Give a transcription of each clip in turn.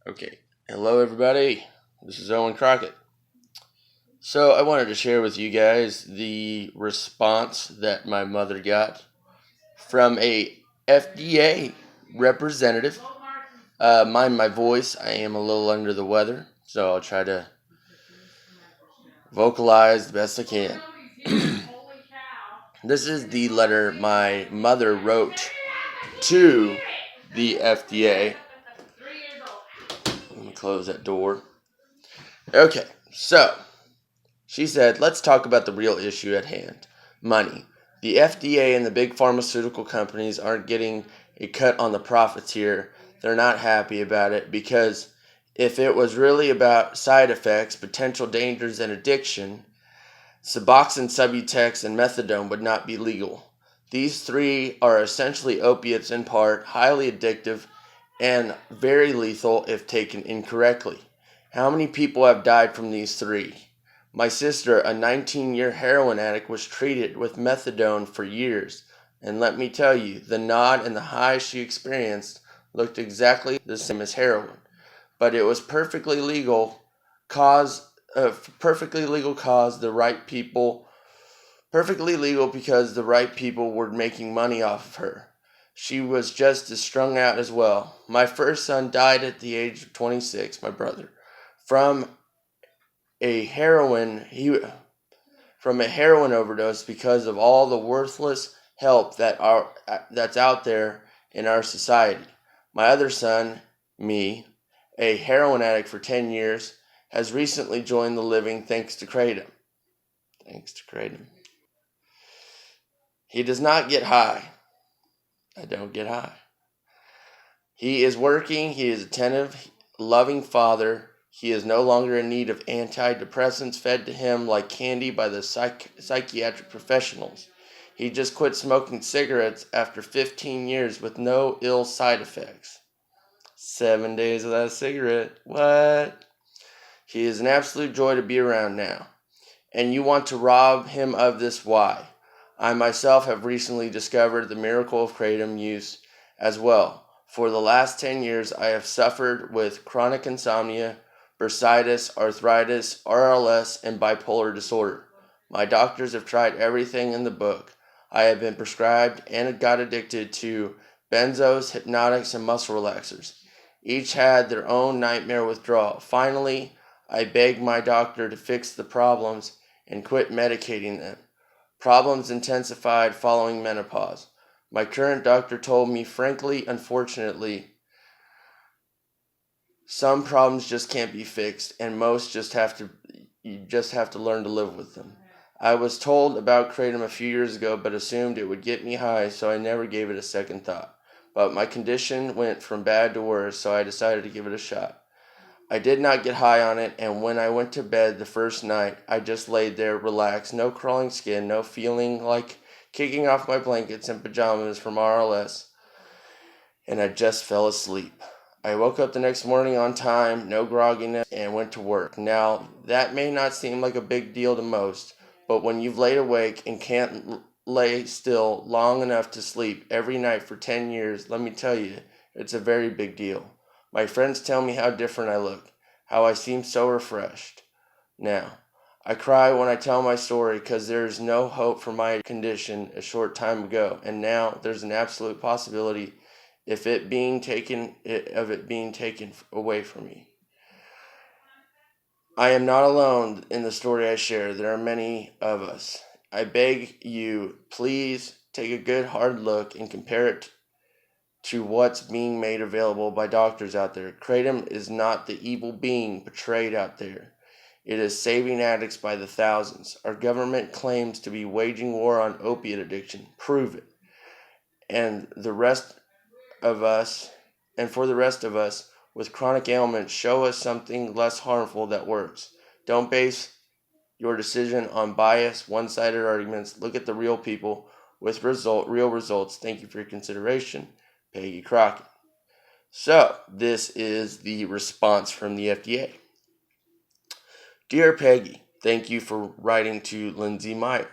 Okay. Hello, everybody. This is Owen Crockett. So, I wanted to share with you guys the response that my mother got from a FDA representative. Mind my voice, I am a little under the weather, so I'll try to vocalize the best I can. This is the letter my mother wrote to the FDA. Let me close that door. Okay, so she said, let's talk about the real issue at hand, money. The FDA and the big pharmaceutical companies aren't getting a cut on the profits here. They're not happy about it because if it was really about side effects, potential dangers, and addiction, Suboxone, Subutex, and Methadone would not be legal. These three are essentially opiates in part, highly addictive, and very lethal if taken incorrectly. How many people have died from these three? My sister, a 19-year heroin addict, was treated with methadone for years, and let me tell you, the nod and the high she experienced looked exactly the same as heroin. But it was perfectly legal cause the right people perfectly legal because the right people were making money off of her. She was just as strung out as well. My first son died at the age of 26, my brother, from a heroin overdose because of all the worthless help that's out there in our society. My other son, me, a heroin addict for 10 years, has recently joined the living thanks to Kratom. He does not get high. I don't get high. He is working. He is attentive, loving father. He is no longer in need of antidepressants fed to him like candy by the psychiatric professionals. He just quit smoking cigarettes after 15 years with no ill side effects. 7 days without a cigarette. What? He is an absolute joy to be around now. And you want to rob him of this? Why? I myself have recently discovered the miracle of kratom use as well. For the last 10 years, I have suffered with chronic insomnia, bursitis, arthritis, RLS, and bipolar disorder. My doctors have tried everything in the book. I have been prescribed and got addicted to benzos, hypnotics, and muscle relaxers. Each had their own nightmare withdrawal. Finally, I begged my doctor to fix the problems and quit medicating them. Problems intensified following menopause. My current doctor told me, frankly, unfortunately, some problems just can't be fixed, and most you just have to learn to live with them. I was told about kratom a few years ago, but assumed it would get me high, so I never gave it a second thought. But my condition went from bad to worse, so I decided to give it a shot. I did not get high on it, and when I went to bed the first night, I just laid there, relaxed, no crawling skin, no feeling like kicking off my blankets and pajamas from RLS, and I just fell asleep. I woke up the next morning on time, no grogginess, and went to work. Now, that may not seem like a big deal to most, but when you've laid awake and can't lay still long enough to sleep every night for 10 years, let me tell you, it's a very big deal. My friends tell me how different I look, how I seem so refreshed. Now, I cry when I tell my story because there is no hope for my condition a short time ago, and now there's an absolute possibility of it being taken away from me. I am not alone in the story I share. There are many of us. I beg you, please take a good hard look and compare it to what's being made available by doctors out there. Kratom is not the evil being portrayed out there. It is saving addicts by the thousands. Our government claims to be waging war on opiate addiction. Prove it. And for the rest of us with chronic ailments, show us something less harmful that works. Don't base your decision on bias, one-sided arguments. Look at the real people with real results. Thank you for your consideration. Peggy Crockett. So, this is the response from the FDA. Dear Peggy, thank you for writing to Lindsay Meyer.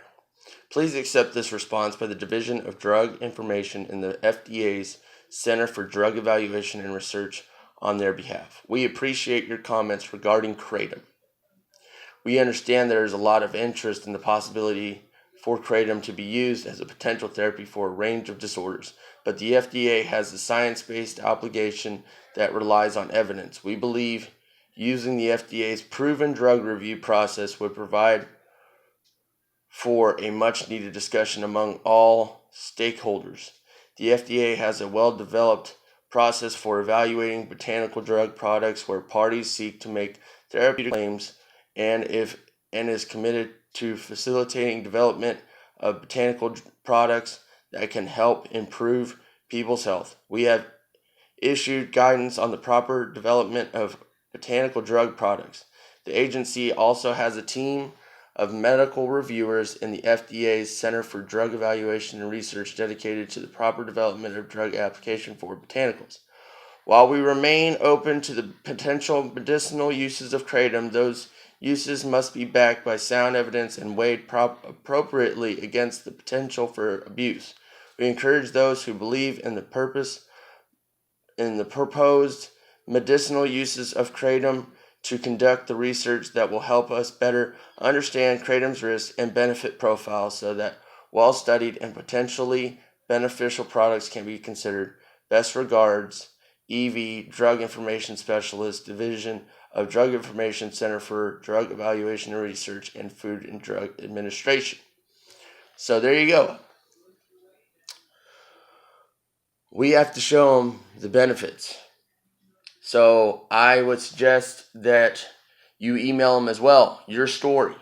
Please accept this response by the Division of Drug Information in the FDA's Center for Drug Evaluation and Research on their behalf. We appreciate your comments regarding Kratom. We understand there is a lot of interest in the possibility for Kratom to be used as a potential therapy for a range of disorders, but the FDA has a science-based obligation that relies on evidence. We believe using the FDA's proven drug review process would provide for a much-needed discussion among all stakeholders. The FDA has a well-developed process for evaluating botanical drug products where parties seek to make therapeutic claims and is committed to facilitating development of botanical products that can help improve people's health. We have issued guidance on the proper development of botanical drug products. The agency also has a team of medical reviewers in the FDA's Center for Drug Evaluation and Research dedicated to the proper development of drug application for botanicals. While we remain open to the potential medicinal uses of Kratom, those uses must be backed by sound evidence and weighed appropriately against the potential for abuse. We encourage those who believe in the proposed medicinal uses of Kratom to conduct the research that will help us better understand Kratom's risk and benefit profile so that well-studied and potentially beneficial products can be considered. Best regards, EV, Drug Information Specialist, Division of Drug Information, Center for Drug Evaluation and Research, and Food and Drug Administration. So there you go. We have to show them the benefits. So I would suggest that you email them as well, your story.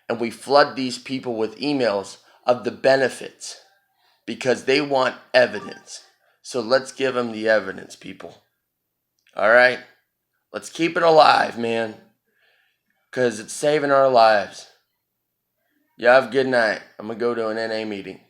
And we flood these people with emails of the benefits because they want evidence. So let's give them the evidence, people. All right? Let's keep it alive, man. Because it's saving our lives. You have a good night. I'm going to go to an NA meeting.